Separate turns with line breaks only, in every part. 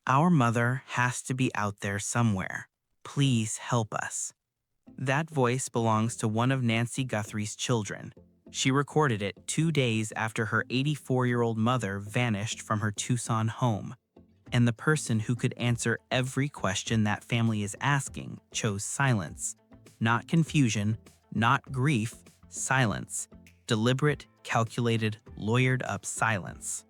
Our mother has to be out there somewhere. Please help us. That voice belongs to one of Nancy Guthrie's children. She recorded it 2 days after her 84-year-old mother vanished from her Tucson home. And the person who could answer every question that family is asking chose silence. Not confusion, not grief, silence. Deliberate, calculated, lawyered-up silence.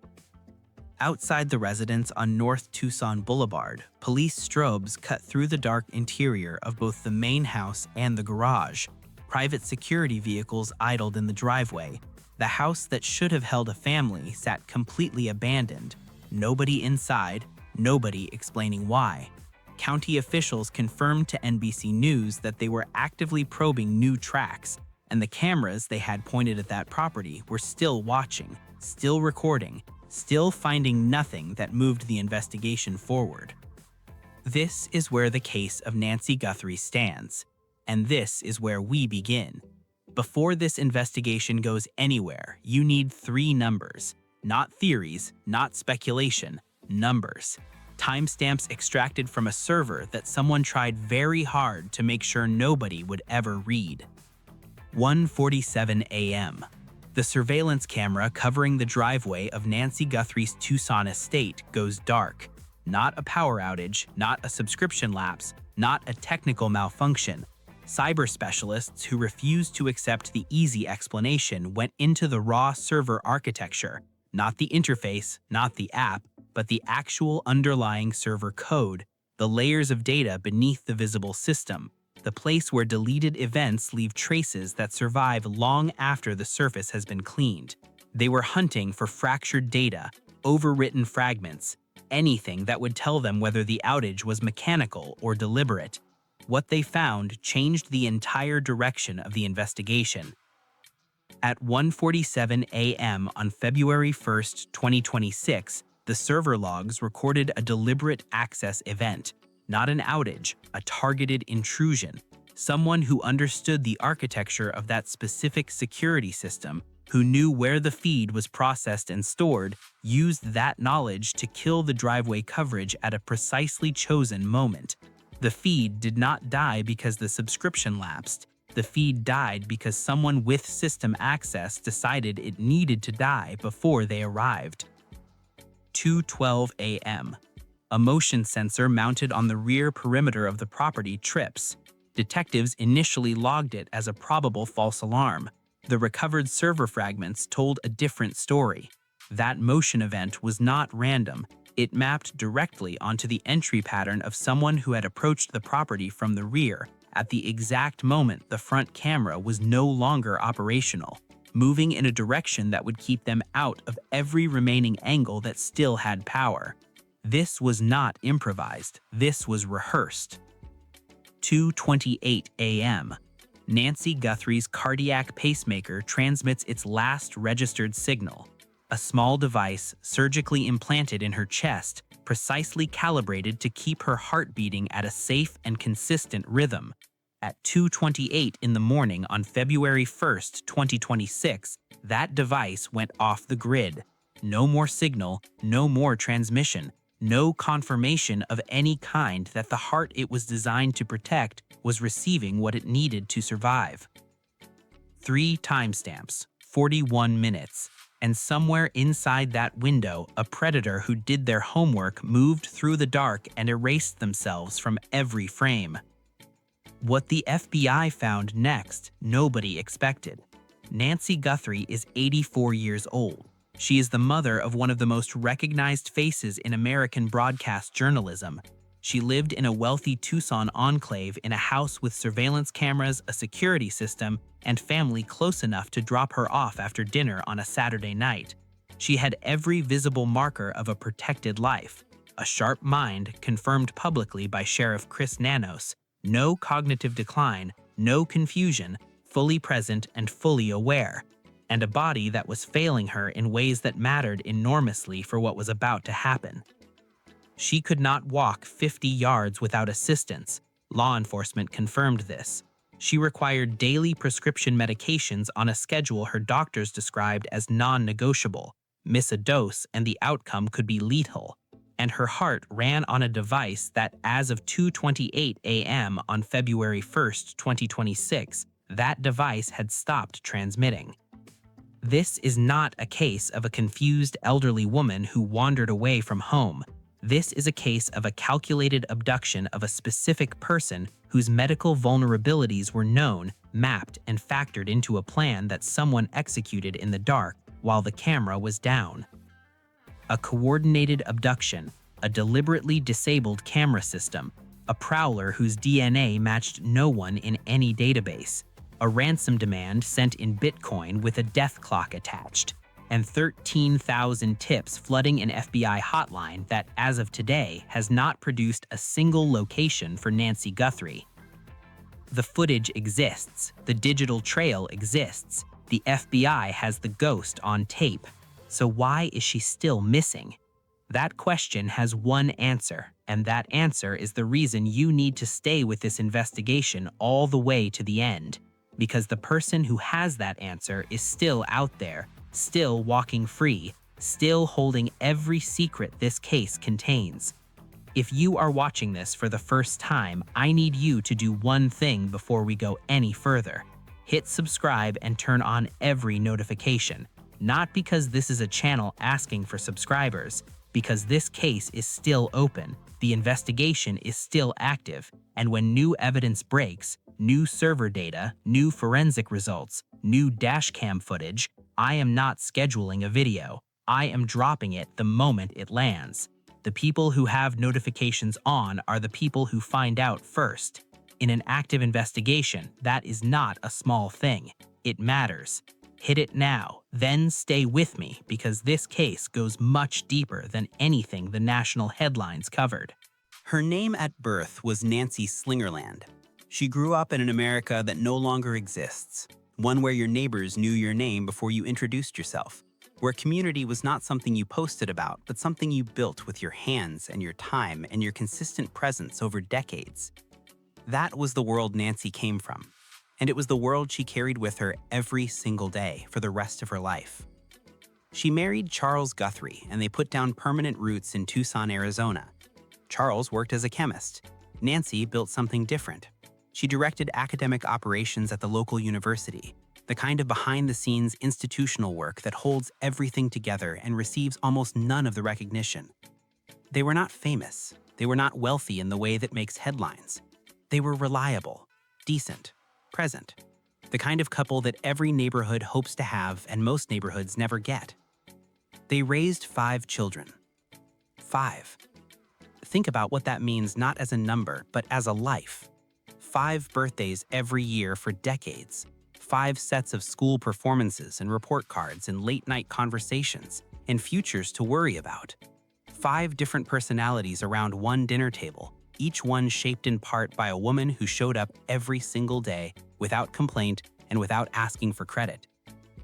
Outside the residence on North Tucson Boulevard, police strobes cut through the dark interior of both the main house and the garage. Private security vehicles idled in the driveway. The house that should have held a family sat completely abandoned. Nobody inside, nobody explaining why. County officials confirmed to NBC News that they were actively probing new tracks, and the cameras they had pointed at that property were still watching, still recording, still finding nothing that moved the investigation forward. This is where the case of Nancy Guthrie stands, and this is where we begin. Before this investigation goes anywhere, you need 3 numbers. Not theories, not speculation, numbers. Timestamps extracted from a server that someone tried very hard to make sure nobody would ever read. 1:47 a.m. The surveillance camera covering the driveway of Nancy Guthrie's Tucson estate goes dark. Not a power outage, not a subscription lapse, not a technical malfunction. Cyber specialists who refused to accept the easy explanation went into the raw server architecture, not the interface, not the app, but the actual underlying server code, the layers of data beneath the visible system, the place where deleted events leave traces that survive long after the surface has been cleaned. They were hunting for fractured data, overwritten fragments, anything that would tell them whether the outage was mechanical or deliberate. What they found changed the entire direction of the investigation. At 1:47 a.m. on February 1, 2026, the server logs recorded a deliberate access event, not an outage, a targeted intrusion. Someone who understood the architecture of that specific security system, who knew where the feed was processed and stored, used that knowledge to kill the driveway coverage at a precisely chosen moment. The feed did not die because the subscription lapsed. The feed died because someone with system access decided it needed to die before they arrived. 2:12 a.m. A motion sensor mounted on the rear perimeter of the property trips. Detectives initially logged it as a probable false alarm. The recovered server fragments told a different story. That motion event was not random. It mapped directly onto the entry pattern of someone who had approached the property from the rear at the exact moment the front camera was no longer operational, moving in a direction that would keep them out of every remaining angle that still had power. This was not improvised, this was rehearsed. 2:28 a.m. Nancy Guthrie's cardiac pacemaker transmits its last registered signal, a small device surgically implanted in her chest, precisely calibrated to keep her heart beating at a safe and consistent rhythm. At 2:28 in the morning on February 1st, 2026, that device went off the grid. No more signal, no more transmission, no confirmation of any kind that the heart it was designed to protect was receiving what it needed to survive. 3 timestamps, 41 minutes, and somewhere inside that window, a predator who did their homework moved through the dark and erased themselves from every frame. What the FBI found next, nobody expected. Nancy Guthrie is 84 years old. She is the mother of one of the most recognized faces in American broadcast journalism. She lived in a wealthy Tucson enclave in a house with surveillance cameras, a security system, and family close enough to drop her off after dinner on a Saturday night. She had every visible marker of a protected life. A sharp mind, confirmed publicly by Sheriff Chris Nanos. No cognitive decline, no confusion, fully present and fully aware. And a body that was failing her in ways that mattered enormously for what was about to happen. She could not walk 50 yards without assistance. Law enforcement confirmed this. She required daily prescription medications on a schedule her doctors described as non-negotiable. Miss a dose and the outcome could be lethal. and her heart ran on a device that, as of 2:28 a.m. on February 1st, 2026, that device had stopped transmitting. This is not a case of a confused elderly woman who wandered away from home. This is a case of a calculated abduction of a specific person whose medical vulnerabilities were known, mapped, and factored into a plan that someone executed in the dark while the camera was down. A coordinated abduction, a deliberately disabled camera system, a prowler whose DNA matched no one in any database, a ransom demand sent in Bitcoin with a death clock attached, and 13,000 tips flooding an FBI hotline that, as of today, has not produced a single location for Nancy Guthrie. The footage exists, the digital trail exists, the FBI has the ghost on tape. So why is she still missing? That question has one answer, and that answer is the reason you need to stay with this investigation all the way to the end. Because the person who has that answer is still out there, still walking free, still holding every secret this case contains. If you are watching this for the first time, I need you to do one thing before we go any further. Hit subscribe and turn on every notification. Not because this is a channel asking for subscribers, because this case is still open, the investigation is still active, and when new evidence breaks, new server data, new forensic results, new dashcam footage, I am not scheduling a video. I am dropping it the moment it lands. The people who have notifications on are the people who find out first. In an active investigation, that is not a small thing. It matters. Hit it now, then stay with me because this case goes much deeper than anything the national headlines covered.
Her name at birth was Nancy Slingerland. She grew up in an America that no longer exists, one where your neighbors knew your name before you introduced yourself, where community was not something you posted about, but something you built with your hands and your time and your consistent presence over decades. That was the world Nancy came from, and it was the world she carried with her every single day for the rest of her life. She married Charles Guthrie, and they put down permanent roots in Tucson, Arizona. Charles worked as a chemist. Nancy built something different. She directed academic operations at the local university, the kind of behind-the-scenes institutional work that holds everything together and receives almost none of the recognition. They were not famous. They were not wealthy in the way that makes headlines. They were reliable, decent, present, the kind of couple that every neighborhood hopes to have and most neighborhoods never get. They raised 5 children. 5. Think about what that means not as a number, but as a life. 5 birthdays every year for decades. 5 sets of school performances and report cards and late-night conversations and futures to worry about. 5 different personalities around one dinner table, each one shaped in part by a woman who showed up every single day without complaint and without asking for credit.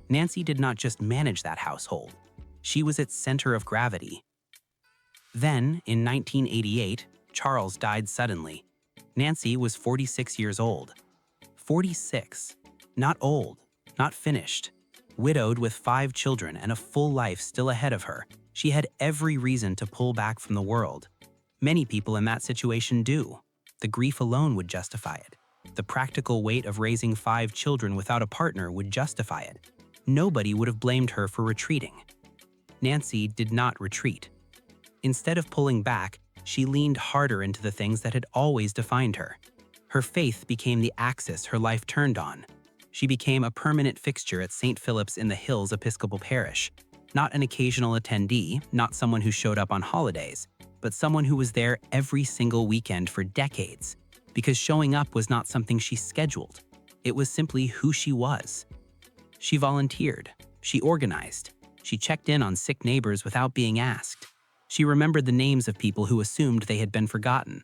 Nancy did not just manage that household. She was its center of gravity. Then, in 1988, Charles died suddenly. Nancy was 46 years old. 46. Not old, not finished. Widowed with 5 children and a full life still ahead of her, she had every reason to pull back from the world. Many people in that situation do. The grief alone would justify it. The practical weight of raising 5 children without a partner would justify it. Nobody would have blamed her for retreating. Nancy did not retreat. Instead of pulling back, she leaned harder into the things that had always defined her. Her faith became the axis her life turned on. She became a permanent fixture at St. Philip's in the Hills Episcopal Parish. Not an occasional attendee, not someone who showed up on holidays, but someone who was there every single weekend for decades. Because showing up was not something she scheduled. It was simply who she was. She volunteered. She organized. She checked in on sick neighbors without being asked. She remembered the names of people who assumed they had been forgotten.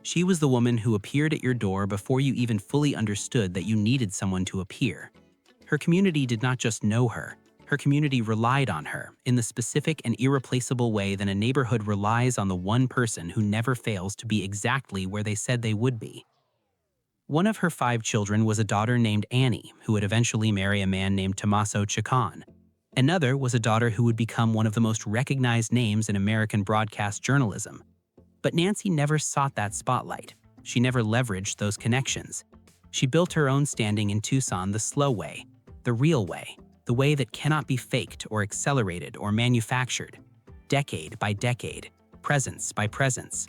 She was the woman who appeared at your door before you even fully understood that you needed someone to appear. Her community did not just know her. Her community relied on her in the specific and irreplaceable way that a neighborhood relies on the one person who never fails to be exactly where they said they would be. One of her 5 children was a daughter named Annie, who would eventually marry a man named Tommaso Chacon. Another was a daughter who would become one of the most recognized names in American broadcast journalism. But Nancy never sought that spotlight. She never leveraged those connections. She built her own standing in Tucson the slow way, the real way, the way that cannot be faked or accelerated or manufactured, decade by decade, presence by presence.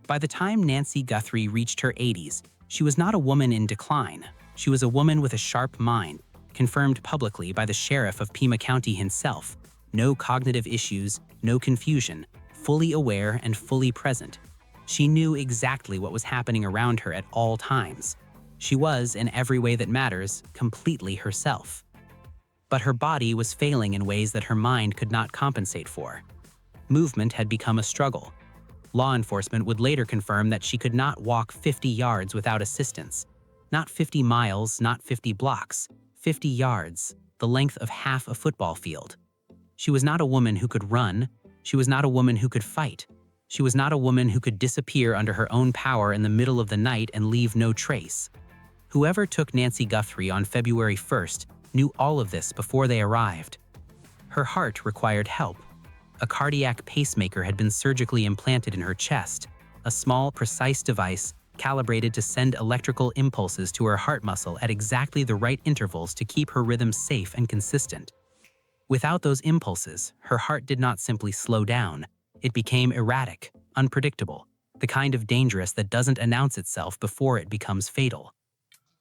By the time Nancy Guthrie reached her 80s, she was not a woman in decline. She was a woman with a sharp mind, confirmed publicly by the sheriff of Pima County himself. No cognitive issues, no confusion, fully aware and fully present. She knew exactly what was happening around her at all times. She was, in every way that matters, completely herself. But her body was failing in ways that her mind could not compensate for. Movement had become a struggle. Law enforcement would later confirm that she could not walk 50 yards without assistance. Not 50 miles, not 50 blocks, 50 yards, the length of half a football field. She was not a woman who could run. She was not a woman who could fight. She was not a woman who could disappear under her own power in the middle of the night and leave no trace. Whoever took Nancy Guthrie on February 1st knew all of this before they arrived. Her heart required help. A cardiac pacemaker had been surgically implanted in her chest, a small, precise device calibrated to send electrical impulses to her heart muscle at exactly the right intervals to keep her rhythm safe and consistent. Without those impulses, her heart did not simply slow down. It became erratic, unpredictable, the kind of dangerous that doesn't announce itself before it becomes fatal.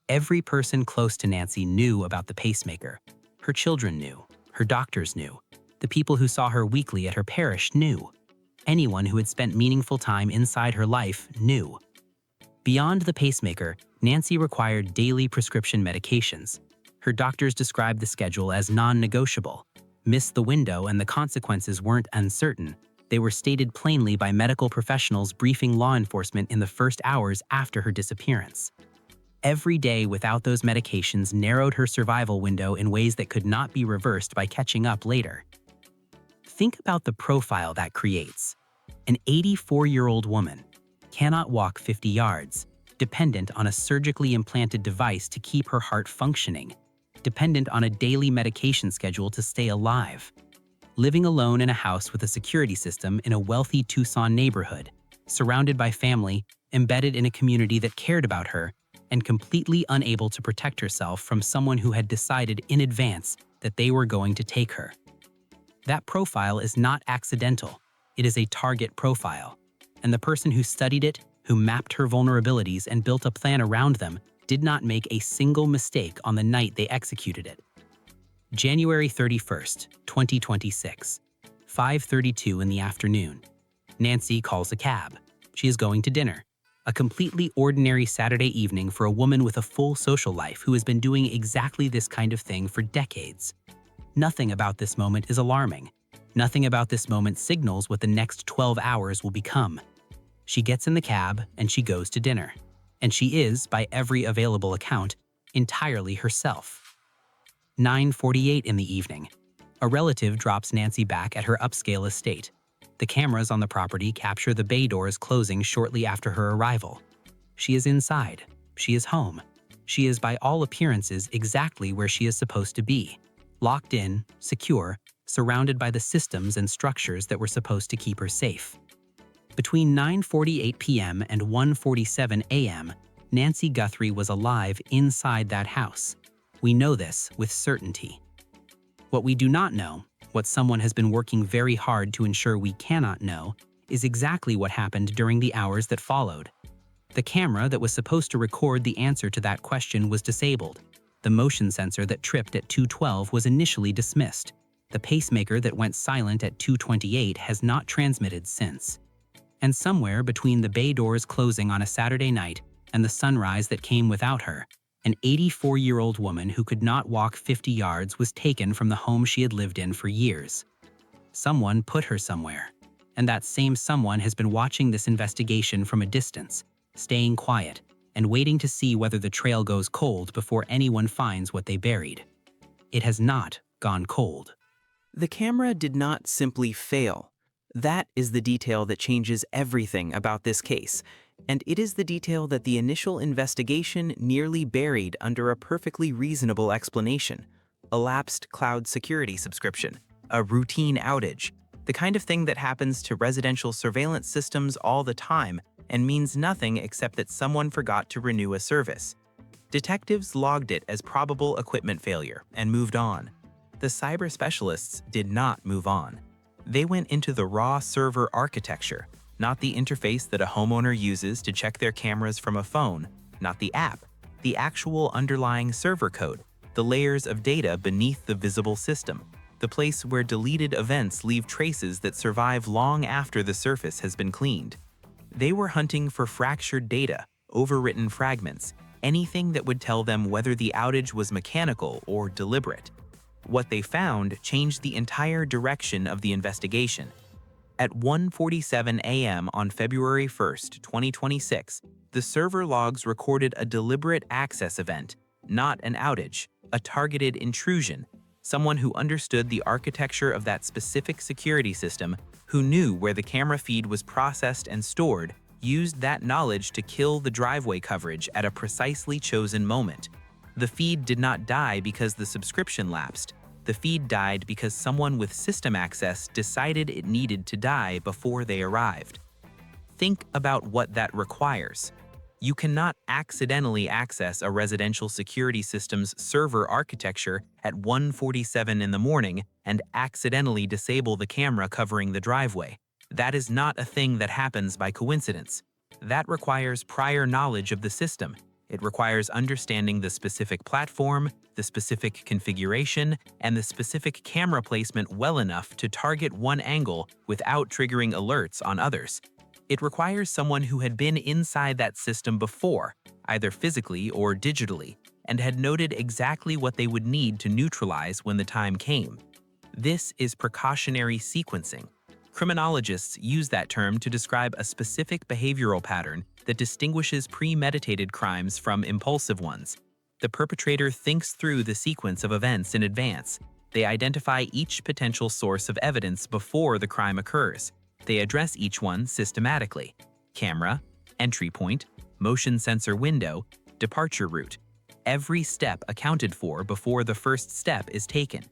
Every person close to Nancy knew about the pacemaker. Her children knew. Her doctors knew. The people who saw her weekly at her parish knew. Anyone who had spent meaningful time inside her life knew. Beyond the pacemaker, Nancy required daily prescription medications. Her doctors described the schedule as non-negotiable. Miss the window and the consequences weren't uncertain. They were stated plainly by medical professionals briefing law enforcement in the first hours after her disappearance. Every day without those medications narrowed her survival window in ways that could not be reversed by catching up later. Think about the profile that creates. An 84-year-old woman cannot walk 50 yards, dependent on a surgically implanted device to keep her heart functioning, dependent on a daily medication schedule to stay alive, living alone in a house with a security system in a wealthy Tucson neighborhood, surrounded by family, embedded in a community that cared about her, and completely unable to protect herself from someone who had decided in advance that they were going to take her. That profile is not accidental. It is a target profile. And the person who studied it, who mapped her vulnerabilities and built a plan around them, did not make a single mistake on the night they executed it. January 31st, 2026, 5:32 in the afternoon. Nancy calls a cab. She is going to dinner. A completely ordinary Saturday evening for a woman with a full social life who has been doing exactly this kind of thing for decades. Nothing about this moment is alarming. Nothing about this moment signals what the next 12 hours will become. She gets in the cab and she goes to dinner. And she is, by every available account, entirely herself. 9:48 in the evening. A relative drops Nancy back at her upscale estate. The cameras on the property capture the bay doors closing shortly after her arrival. She is inside. She is home. She is, by all appearances, exactly where she is supposed to be. Locked in, secure, surrounded by the systems and structures that were supposed to keep her safe. Between 9:48 p.m. and 1:47 a.m., Nancy Guthrie was alive inside that house. We know this with certainty. What we do not know, what someone has been working very hard to ensure we cannot know, is exactly what happened during the hours that followed. The camera that was supposed to record the answer to that question was disabled. The motion sensor that tripped at 2:12 was initially dismissed. The pacemaker that went silent at 2:28 has not transmitted since. And somewhere between the bay doors closing on a Saturday night and the sunrise that came without her, an 84-year-old woman who could not walk 50 yards was taken from the home she had lived in for years. Someone put her somewhere, and that same someone has been watching this investigation from a distance, staying quiet, and waiting to see whether the trail goes cold before anyone finds what they buried. It has not gone cold.
The camera did not simply fail. That is the detail that changes everything about this case, and it is the detail that the initial investigation nearly buried under a perfectly reasonable explanation. A lapsed cloud security subscription, a routine outage, the kind of thing that happens to residential surveillance systems all the time and means nothing except that someone forgot to renew a service. Detectives logged it as probable equipment failure and moved on. The cyber specialists did not move on. They went into the raw server architecture, not the interface that a homeowner uses to check their cameras from a phone, not the app, the actual underlying server code, the layers of data beneath the visible system, the place where deleted events leave traces that survive long after the surface has been cleaned. They were hunting for fractured data, overwritten fragments, anything that would tell them whether the outage was mechanical or deliberate. What they found changed the entire direction of the investigation. At 1:47 a.m. on February 1, 2026, the server logs recorded a deliberate access event, not an outage, a targeted intrusion, someone who understood the architecture of that specific security system, who knew where the camera feed was processed and stored, used that knowledge to kill the driveway coverage at a precisely chosen moment. The feed did not die because the subscription lapsed. The feed died because someone with system access decided it needed to die before they arrived. Think about what that requires. You cannot accidentally access a residential security system's server architecture at 1:47 in the morning and accidentally disable the camera covering the driveway. That is not a thing that happens by coincidence. That requires prior knowledge of the system. It requires understanding the specific platform, the specific configuration, and the specific camera placement well enough to target one angle without triggering alerts on others. It requires someone who had been inside that system before, either physically or digitally, and had noted exactly what they would need to neutralize when the time came. This is precautionary sequencing. Criminologists use that term to describe a specific behavioral pattern that distinguishes premeditated crimes from impulsive ones. The perpetrator thinks through the sequence of events in advance. They identify each potential source of evidence before the crime occurs. They address each one systematically: camera, entry point, motion sensor window, departure route. Every step accounted for before the first step is taken.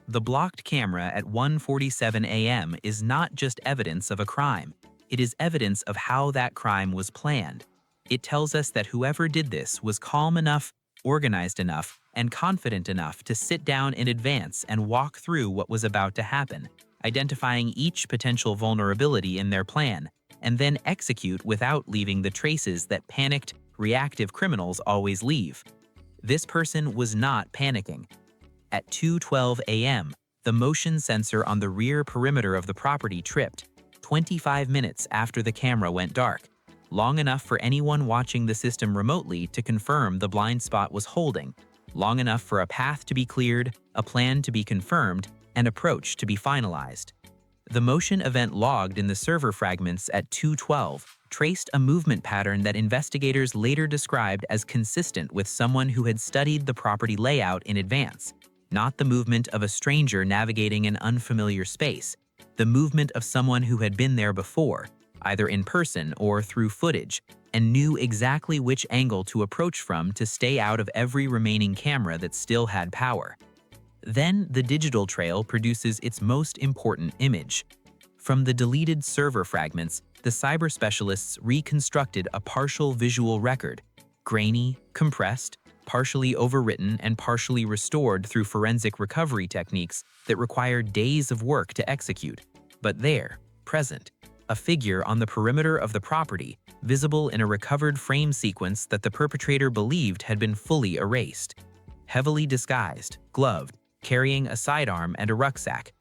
The blocked camera at 1:47 a.m. is not just evidence of a crime. It is evidence of how that crime was planned. It tells us that whoever did this was calm enough, organized enough, and confident enough to sit down in advance and walk through what was about to happen, identifying each potential vulnerability in their plan, and then execute without leaving the traces that panicked, reactive criminals always leave. This person was not panicking. At 2:12 a.m., the motion sensor on the rear perimeter of the property tripped, 25 minutes after the camera went dark, long enough for anyone watching the system remotely to confirm the blind spot was holding, long enough for a path to be cleared, a plan to be confirmed, and approach to be finalized. The motion event logged in the server fragments at 2:12 traced a movement pattern that investigators later described as consistent with someone who had studied the property layout in advance, not the movement of a stranger navigating an unfamiliar space, the movement of someone who had been there before, either in person or through footage, and knew exactly which angle to approach from to stay out of every remaining camera that still had power. Then the digital trail produces its most important image. From the deleted server fragments, the cyber specialists reconstructed a partial visual record, grainy, compressed, partially overwritten, and partially restored through forensic recovery techniques that require days of work to execute. But there, present, a figure on the perimeter of the property, visible in a recovered frame sequence that the perpetrator believed had been fully erased. Heavily disguised, gloved, carrying a sidearm and a rucksack.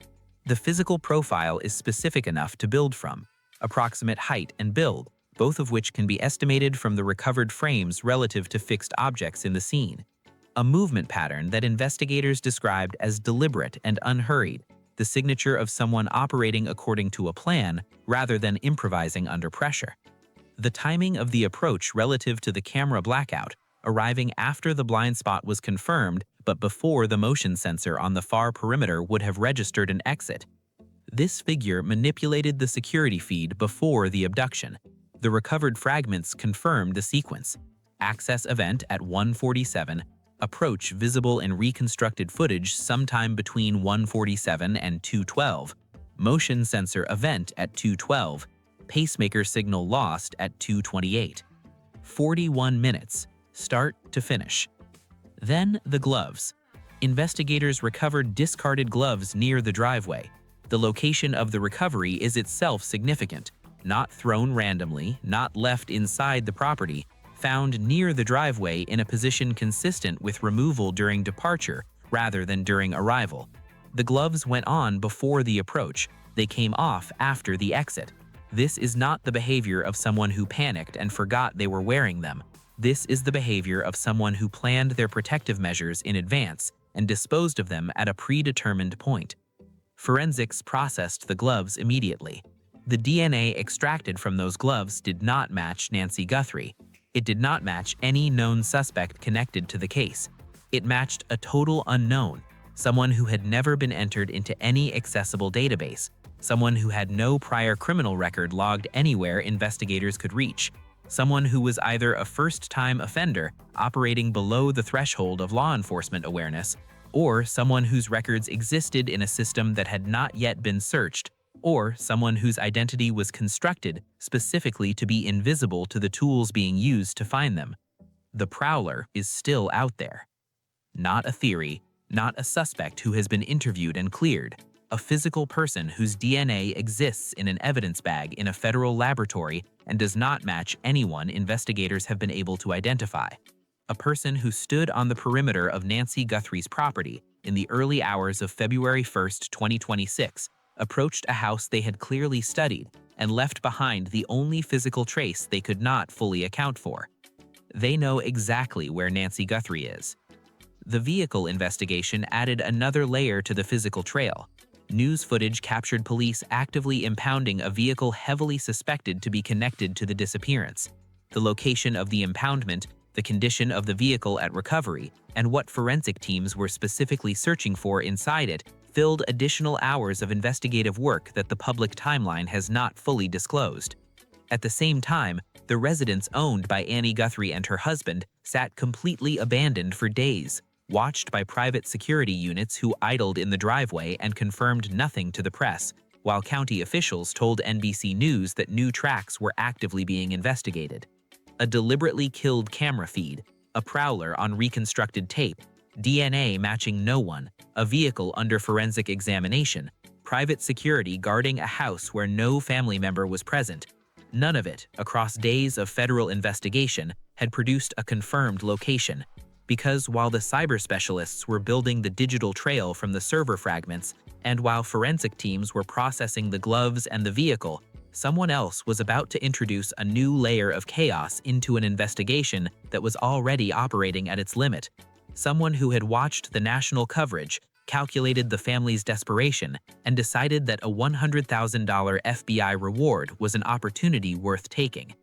The physical profile is specific enough to build from: approximate height and build, both of which can be estimated from the recovered frames relative to fixed objects in the scene. A movement pattern that investigators described as deliberate and unhurried, the signature of someone operating according to a plan rather than improvising under pressure. The timing of the approach relative to the camera blackout, arriving after the blind spot was confirmed but before the motion sensor on the far perimeter would have registered an exit. This figure manipulated the security feed before the abduction. The recovered fragments confirmed the sequence: access event at 1:47,
Approach visible in reconstructed footage sometime between 1:47 and 2:12. Motion sensor event at 2:12. Pacemaker signal lost at 2:28. 41 minutes, start to finish. Then the gloves. Investigators recovered discarded gloves near the driveway. The location of the recovery is itself significant. Not thrown randomly, not left inside the property, found near the driveway in a position consistent with removal during departure rather than during arrival. The gloves went on before the approach. They came off after the exit. This is not the behavior of someone who panicked and forgot they were wearing them. This is the behavior of someone who planned their protective measures in advance and disposed of them at a predetermined point. Forensics processed the gloves immediately. The DNA extracted from those gloves did not match Nancy Guthrie. It did not match any known suspect connected to the case. It matched a total unknown, someone who had never been entered into any accessible database, someone who had no prior criminal record logged anywhere investigators could reach, someone who was either a first-time offender operating below the threshold of law enforcement awareness, or someone whose records existed in a system that had not yet been searched, or someone whose identity was constructed specifically to be invisible to the tools being used to find them. The prowler is still out there. Not a theory, not a suspect who has been interviewed and cleared, a physical person whose DNA exists in an evidence bag in a federal laboratory and does not match anyone investigators have been able to identify. A person who stood on the perimeter of Nancy Guthrie's property in the early hours of February 1, 2026, approached a house they had clearly studied and left behind the only physical trace they could not fully account for. They know exactly where Nancy Guthrie is. The vehicle investigation added another layer to the physical trail. News footage captured police actively impounding a vehicle heavily suspected to be connected to the disappearance. The location of the impoundment, the condition of the vehicle at recovery, and what forensic teams were specifically searching for inside it filled additional hours of investigative work that the public timeline has not fully disclosed. At the same time, the residence owned by Annie Guthrie and her husband sat completely abandoned for days, watched by private security units who idled in the driveway and confirmed nothing to the press, while county officials told NBC News that new tracks were actively being investigated. A deliberately killed camera feed, a prowler on reconstructed tape, DNA matching no one, a vehicle under forensic examination, private security guarding a house where no family member was present. None of it, across days of federal investigation, had produced a confirmed location. Because while the cyber specialists were building the digital trail from the server fragments, and while forensic teams were processing the gloves and the vehicle, someone else was about to introduce a new layer of chaos into an investigation that was already operating at its limit. Someone who had watched the national coverage, calculated the family's desperation, and decided that a $100,000 FBI reward was an opportunity worth taking.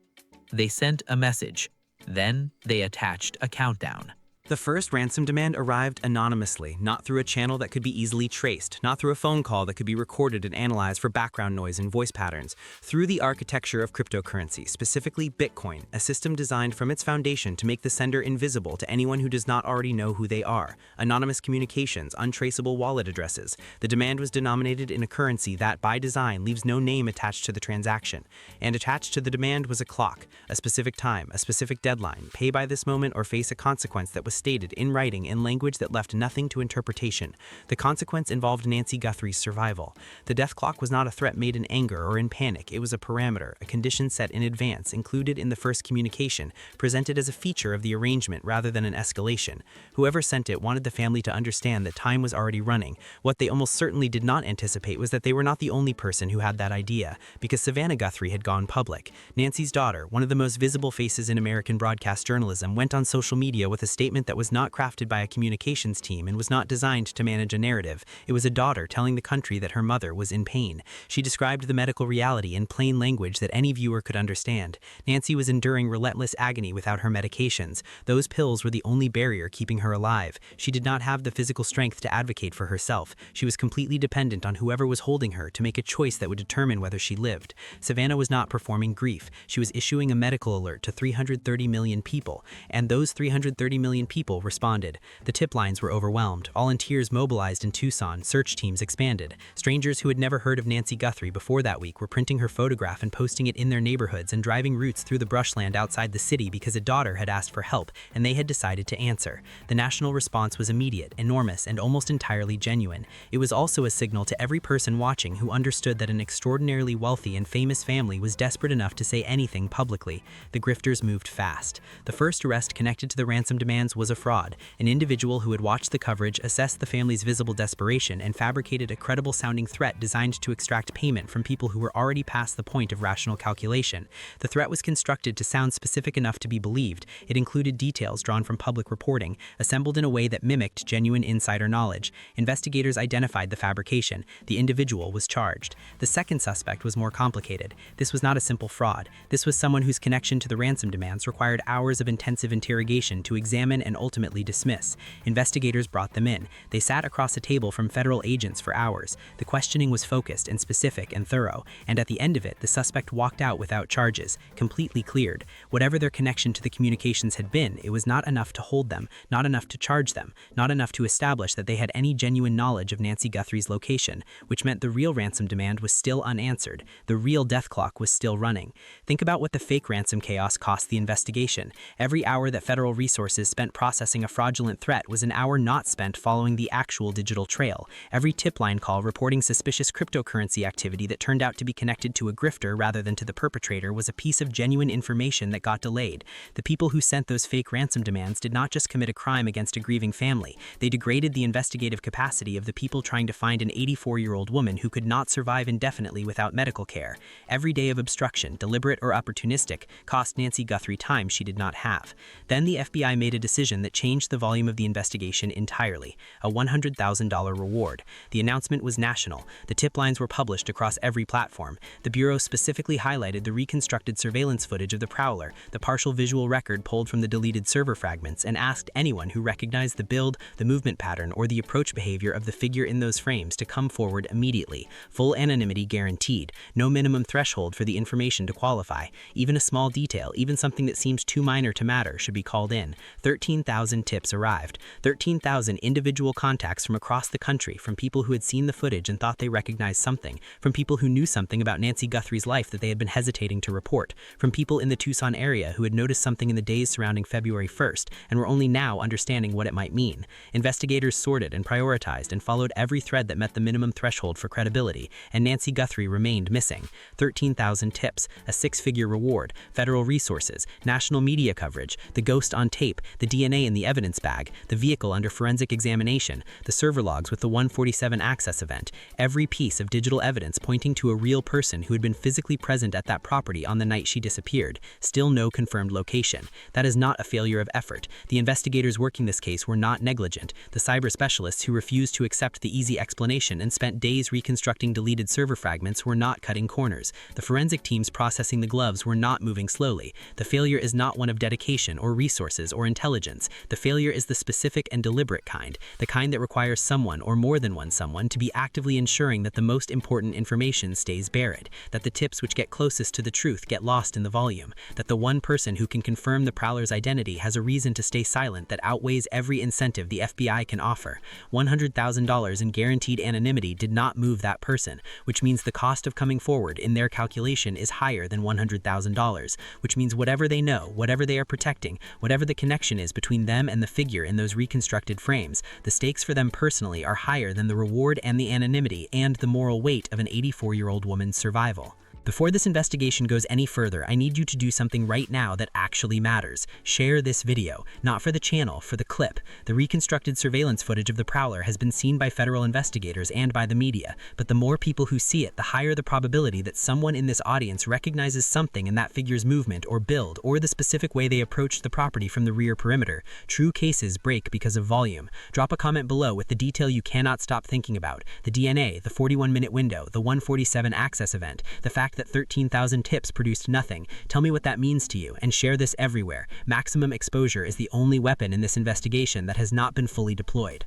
They sent a message. Then they attached a countdown.
The first ransom demand arrived anonymously, not through a channel that could be easily traced, not through a phone call that could be recorded and analyzed for background noise and voice patterns, through the architecture of cryptocurrency, specifically Bitcoin, a system designed from its foundation to make the sender invisible to anyone who does not already know who they are. Anonymous communications, untraceable wallet addresses. The demand was denominated in a currency that, by design, leaves no name attached to the transaction. And attached to the demand was a clock, a specific time, a specific deadline, pay by this moment or face a consequence that was stated in writing in language that left nothing to interpretation. The consequence involved Nancy Guthrie's survival. The death clock was not a threat made in anger or in panic. It was a parameter, a condition set in advance, included in the first communication, presented as a feature of the arrangement rather than an escalation. Whoever sent it wanted the family to understand that time was already running. What they almost certainly did not anticipate was that they were not the only person who had that idea, because Savannah Guthrie had gone public. Nancy's daughter, one of the most visible faces in American broadcast journalism, went on social media with a statement that was not crafted by a communications team and was not designed to manage a narrative. It was a daughter telling the country that her mother was in pain. She described the medical reality in plain language that any viewer could understand. Nancy was enduring relentless agony without her medications. Those pills were the only barrier keeping her alive. She did not have the physical strength to advocate for herself. She was completely dependent on whoever was holding her to make a choice that would determine whether she lived. Savannah was not performing grief. She was issuing a medical alert to 330 million people, and those 330 million people people responded. The tip lines were overwhelmed. Volunteers mobilized in Tucson. Search teams expanded. Strangers who had never heard of Nancy Guthrie before that week were printing her photograph and posting it in their neighborhoods and driving routes through the brushland outside the city because a daughter had asked for help and they had decided to answer. The national response was immediate, enormous, and almost entirely genuine. It was also a signal to every person watching who understood that an extraordinarily wealthy and famous family was desperate enough to say anything publicly. The grifters moved fast. The first arrest connected to the ransom demands was a fraud. An individual who had watched the coverage, assessed the family's visible desperation, and fabricated a credible-sounding threat designed to extract payment from people who were already past the point of rational calculation. The threat was constructed to sound specific enough to be believed. It included details drawn from public reporting, assembled in a way that mimicked genuine insider knowledge. Investigators identified the fabrication. The individual was charged. The second suspect was more complicated. This was not a simple fraud. This was someone whose connection to the ransom demands required hours of intensive interrogation to examine and ultimately dismiss. Investigators brought them in. They sat across a table from federal agents for hours. The questioning was focused and specific and thorough, and at the end of it, the suspect walked out without charges, completely cleared. Whatever their connection to the communications had been, it was not enough to hold them, not enough to charge them, not enough to establish that they had any genuine knowledge of Nancy Guthrie's location, which meant the real ransom demand was still unanswered. The real death clock was still running. Think about what the fake ransom chaos cost the investigation. Every hour that federal resources spent processing a fraudulent threat was an hour not spent following the actual digital trail. Every tip line call reporting suspicious cryptocurrency activity that turned out to be connected to a grifter rather than to the perpetrator was a piece of genuine information that got delayed. The people who sent those fake ransom demands did not just commit a crime against a grieving family. They degraded the investigative capacity of the people trying to find an 84-year-old woman who could not survive indefinitely without medical care. Every day of obstruction, deliberate or opportunistic, cost Nancy Guthrie time she did not have. Then the FBI made a decision that changed the volume of the investigation entirely, a $100,000 reward. The announcement was national. The tip lines were published across every platform. The Bureau specifically highlighted the reconstructed surveillance footage of the prowler, the partial visual record pulled from the deleted server fragments, and asked anyone who recognized the build, the movement pattern, or the approach behavior of the figure in those frames to come forward immediately. Full anonymity guaranteed. No minimum threshold for the information to qualify. Even a small detail, even something that seems too minor to matter, should be called in. 13,000 tips arrived. 13,000 individual contacts from across the country, from people who had seen the footage and thought they recognized something, from people who knew something about Nancy Guthrie's life that they had been hesitating to report, from people in the Tucson area who had noticed something in the days surrounding February 1st and were only now understanding what it might mean. Investigators sorted and prioritized and followed every thread that met the minimum threshold for credibility, and Nancy Guthrie remained missing. 13,000 tips, a six-figure reward, federal resources, national media coverage, the ghost on tape, the DNA in the evidence bag, the vehicle under forensic examination, the server logs with the 147 access event, every piece of digital evidence pointing to a real person who had been physically present at that property on the night she disappeared. Still no confirmed location. That is not a failure of effort. The investigators working this case were not negligent. The cyber specialists who refused to accept the easy explanation and spent days reconstructing deleted server fragments were not cutting corners. The forensic teams processing the gloves were not moving slowly. The failure is not one of dedication or resources or intelligence. The failure is the specific and deliberate kind, the kind that requires someone or more than one someone to be actively ensuring that the most important information stays buried, that the tips which get closest to the truth get lost in the volume, that the one person who can confirm the prowler's identity has a reason to stay silent that outweighs every incentive the FBI can offer. $100,000 in guaranteed anonymity did not move that person, which means the cost of coming forward in their calculation is higher than $100,000, which means whatever they know, whatever they are protecting, whatever the connection is between them and the figure in those reconstructed frames, the stakes for them personally are higher than the reward and the anonymity and the moral weight of an 84-year-old woman's survival. Before this investigation goes any further, I need you to do something right now that actually matters. Share this video, not for the channel, for the clip. The reconstructed surveillance footage of the prowler has been seen by federal investigators and by the media, but the more people who see it, the higher the probability that someone in this audience recognizes something in that figure's movement or build or the specific way they approached the property from the rear perimeter. True cases break because of volume. Drop a comment below with the detail you cannot stop thinking about. The DNA, the 41-minute window, the 147 access event, the fact that 13,000 tips produced nothing. Tell me what that means to you, and share this everywhere. Maximum exposure is the only weapon in this investigation that has not been fully deployed.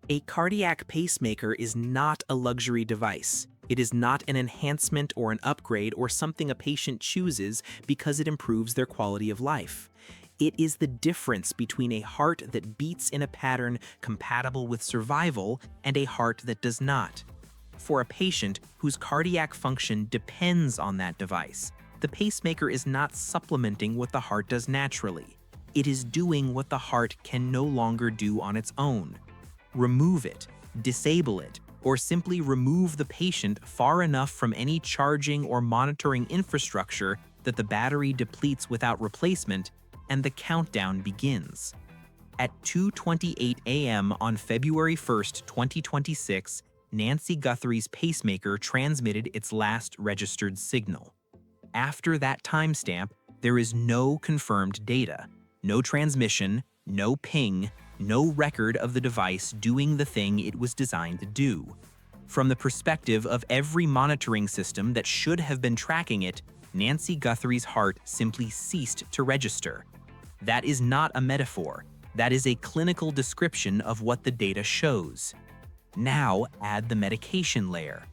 A cardiac pacemaker is not a luxury device. It is not an enhancement or an upgrade or something a patient chooses because it improves their quality of life. It is the difference between a heart that beats in a pattern compatible with survival and a heart that does not. For a patient whose cardiac function depends on that device, the pacemaker is not supplementing what the heart does naturally. It is doing what the heart can no longer do on its own. Remove it, disable it, or simply remove the patient far enough from any charging or monitoring infrastructure that the battery depletes without replacement, and the countdown begins. At 2:28 a.m. on February 1st, 2026, Nancy Guthrie's pacemaker transmitted its last registered signal. After that timestamp, there is no confirmed data, no transmission, no ping, no record of the device doing the thing it was designed to do. From the perspective of every monitoring system that should have been tracking it, Nancy Guthrie's heart simply ceased to register. That is not a metaphor. That is a clinical description of what the data shows. Now add the medication layer.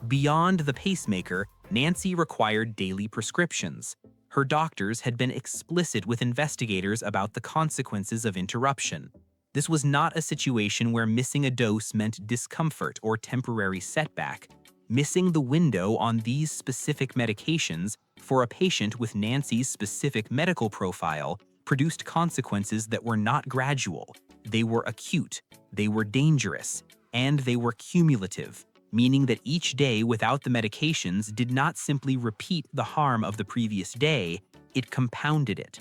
Beyond the pacemaker, Nancy required daily prescriptions. Her doctors had been explicit with investigators about the consequences of interruption. This was not a situation where missing a dose meant discomfort or temporary setback. Missing the window on these specific medications for a patient with Nancy's specific medical profile produced consequences that were not gradual. They were acute, they were dangerous, and they were cumulative, meaning that each day without the medications did not simply repeat the harm of the previous day, it compounded it.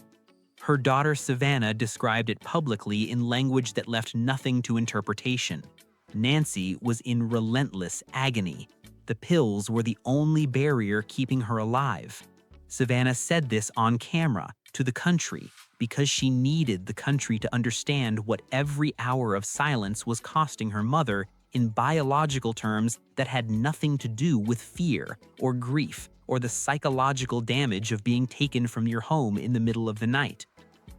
Her daughter Savannah described it publicly in language that left nothing to interpretation. Nancy was in relentless agony. The pills were the only barrier keeping her alive. Savannah said this on camera to the country because she needed the country to understand what every hour of silence was costing her mother in biological terms that had nothing to do with fear or grief or the psychological damage of being taken from your home in the middle of the night.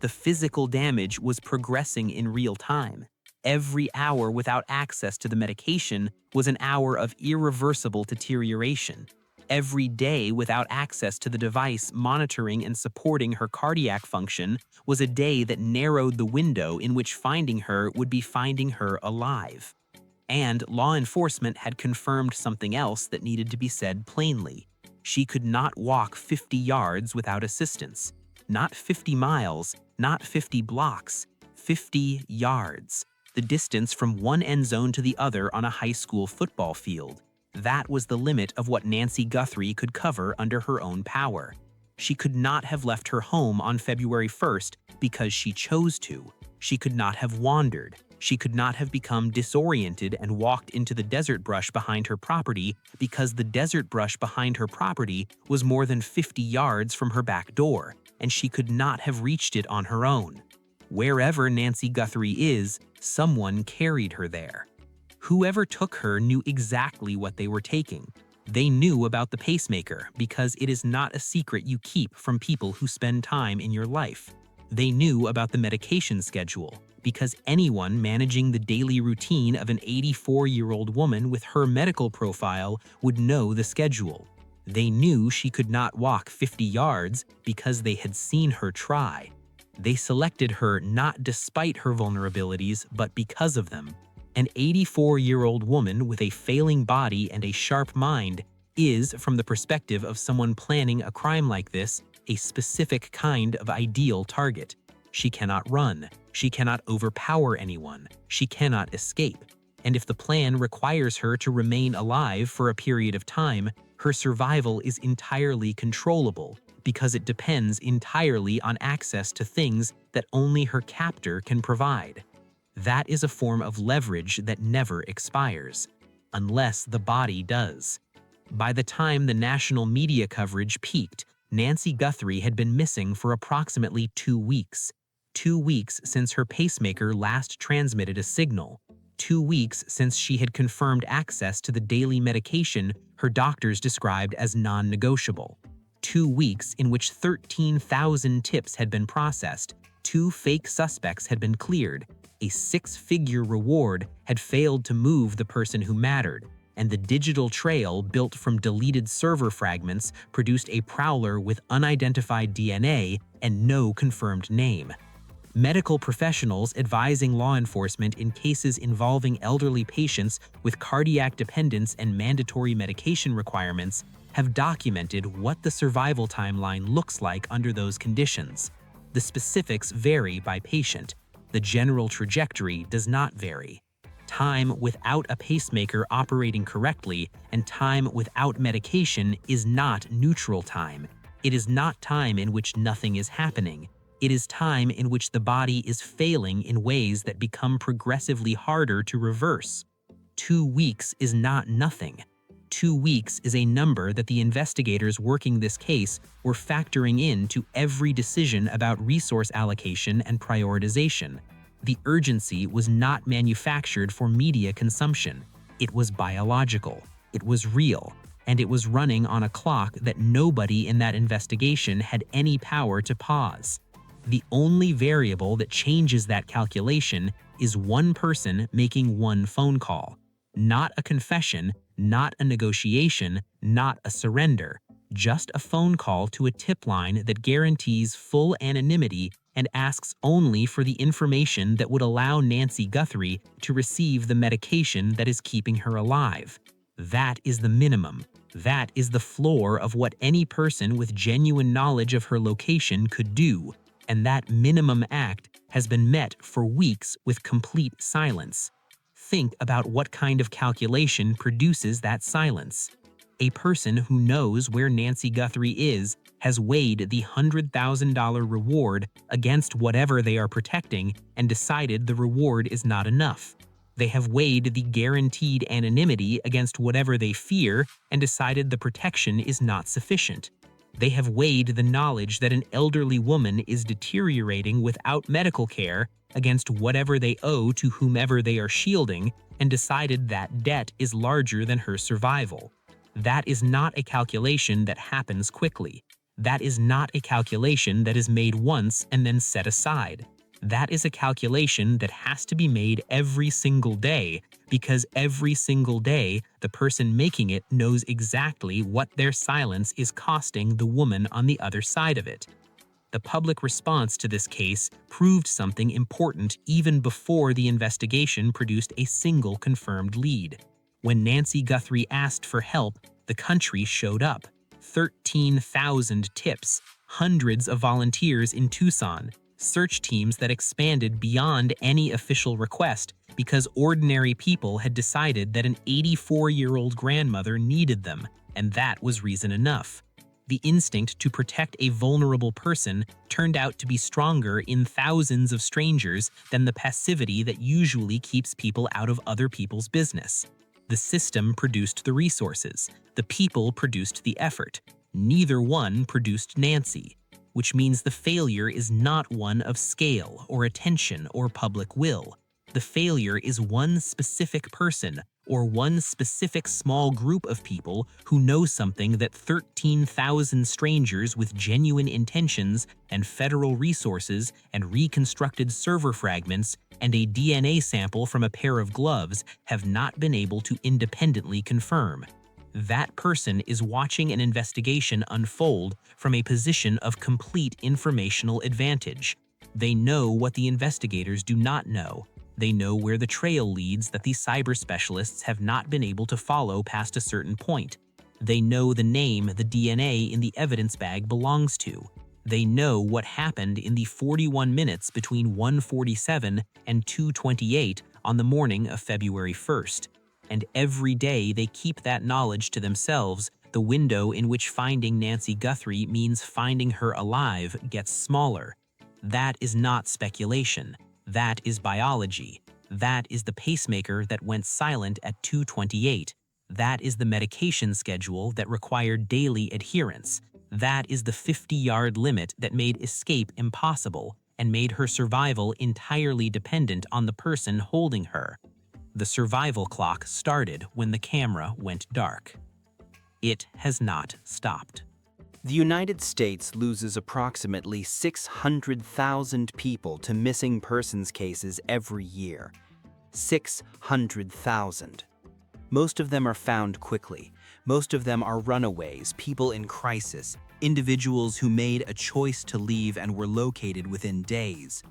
The physical damage was progressing in real time. Every hour without access to the medication was an hour of irreversible deterioration. Every day without access to the device monitoring and supporting her cardiac function was a day that narrowed the window in which finding her would be finding her alive. And law enforcement had confirmed something else that needed to be said plainly. She could not walk 50 yards without assistance. Not 50 miles, not 50 blocks, 50 yards. The distance from one end zone to the other on a high school football field. That was the limit of what Nancy Guthrie could cover under her own power. She could not have left her home on February 1st because she chose to. She could not have wandered. She could not have become disoriented and walked into the desert brush behind her property because the desert brush behind her property was more than 50 yards from her back door, and she could not have reached it on her own. Wherever Nancy Guthrie is, someone carried her there. Whoever took her knew exactly what they were taking. They knew about the pacemaker because it is not a secret you keep from people who spend time in your life. They knew about the medication schedule because anyone managing the daily routine of an 84-year-old woman with her medical profile would know the schedule. They knew she could not walk 50 yards because they had seen her try. They selected her not despite her vulnerabilities, but because of them. An 84-year-old woman with a failing body and a sharp mind is, from the perspective of someone planning a crime like this, a specific kind of ideal target. She cannot run. She cannot overpower anyone. She cannot escape. And if the plan requires her to remain alive for a period of time, her survival is entirely controllable because it depends entirely on access to things that only her captor can provide. That is a form of leverage that never expires, unless the body does. By the time the national media coverage peaked, Nancy Guthrie had been missing for approximately 2 weeks. 2 weeks since her pacemaker last transmitted a signal. 2 weeks since she had confirmed access to the daily medication her doctors described as non-negotiable. 2 weeks in which 13,000 tips had been processed, 2 fake suspects had been cleared, a 6-figure reward had failed to move the person who mattered, and the digital trail built from deleted server fragments produced a prowler with unidentified DNA and no confirmed name. Medical professionals advising law enforcement in cases involving elderly patients with cardiac dependence and mandatory medication requirements have documented what the survival timeline looks like under those conditions. The specifics vary by patient. The general trajectory does not vary. Time without a pacemaker operating correctly and time without medication is not neutral time. It is not time in which nothing is happening. It is time in which the body is failing in ways that become progressively harder to reverse. 2 weeks is not nothing. 2 weeks is a number that the investigators working this case were factoring into every decision about resource allocation and prioritization. The urgency was not manufactured for media consumption. It was biological. It was real. And it was running on a clock that nobody in that investigation had any power to pause. The only variable that changes that calculation is one person making one phone call. Not a confession, not a negotiation, not a surrender. Just a phone call to a tip line that guarantees full anonymity and asks only for the information that would allow Nancy Guthrie to receive the medication that is keeping her alive. That is the minimum. That is the floor of what any person with genuine knowledge of her location could do. And that minimum act has been met for weeks with complete silence. Think about what kind of calculation produces that silence. A person who knows where Nancy Guthrie is has weighed the $100,000 reward against whatever they are protecting and decided the reward is not enough. They have weighed the guaranteed anonymity against whatever they fear and decided the protection is not sufficient. They have weighed the knowledge that an elderly woman is deteriorating without medical care against whatever they owe to whomever they are shielding and decided that debt is larger than her survival. That is not a calculation that happens quickly. That is not a calculation that is made once and then set aside. That is a calculation that has to be made every single day because every single day the person making it knows exactly what their silence is costing the woman on the other side of it. The public response to this case proved something important even before the investigation produced a single confirmed lead. When Nancy Guthrie asked for help, the country showed up. 13,000 tips, hundreds of volunteers in Tucson, search teams that expanded beyond any official request because ordinary people had decided that an 84-year-old grandmother needed them, and that was reason enough. The instinct to protect a vulnerable person turned out to be stronger in thousands of strangers than the passivity that usually keeps people out of other people's business. The system produced the resources. The people produced the effort. Neither one produced Nancy, which means the failure is not one of scale or attention or public will. The failure is one specific person or one specific small group of people who know something that 13,000 strangers with genuine intentions and federal resources and reconstructed server fragments and a DNA sample from a pair of gloves have not been able to independently confirm. That person is watching an investigation unfold from a position of complete informational advantage. They know what the investigators do not know. They know where the trail leads that the cyber specialists have not been able to follow past a certain point. They know the name the DNA in the evidence bag belongs to. They know what happened in the 41 minutes between 1:47 and 2:28 on the morning of February 1st. And every day they keep that knowledge to themselves, the window in which finding Nancy Guthrie means finding her alive gets smaller. That is not speculation. That is biology. That is the pacemaker that went silent at 2:28. That is the medication schedule that required daily adherence. That is the 50-yard limit that made escape impossible and made her survival entirely dependent on the person holding her. The survival clock started when the camera went dark. It has not stopped.
The United States loses approximately 600,000 people to missing persons cases every year. 600,000. Most of them are found quickly. Most of them are runaways, people in crisis, individuals who made a choice to leave and were located within days.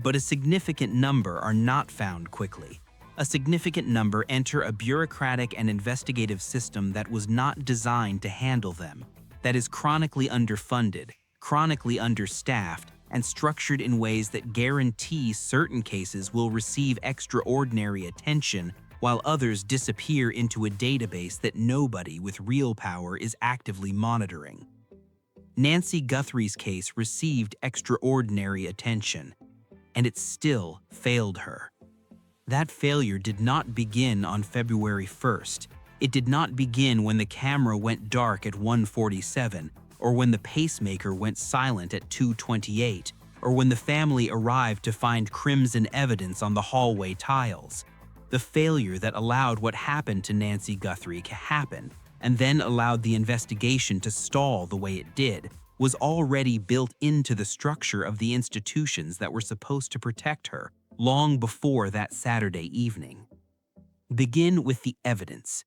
But a significant number are not found quickly. A significant number enter a bureaucratic and investigative system that was not designed to handle them, that is chronically underfunded, chronically understaffed, and structured in ways that guarantee certain cases will receive extraordinary attention while others disappear into a database that nobody with real power is actively monitoring. Nancy Guthrie's case received extraordinary attention, and it still failed her. That failure did not begin on February 1st. It did not begin when the camera went dark at 1:47, or when the pacemaker went silent at 2:28, or when the family arrived to find crimson evidence on the hallway tiles. The failure that allowed what happened to Nancy Guthrie to happen, and then allowed the investigation to stall the way it did, was already built into the structure of the institutions that were supposed to protect her long before that Saturday evening. Begin with the evidence.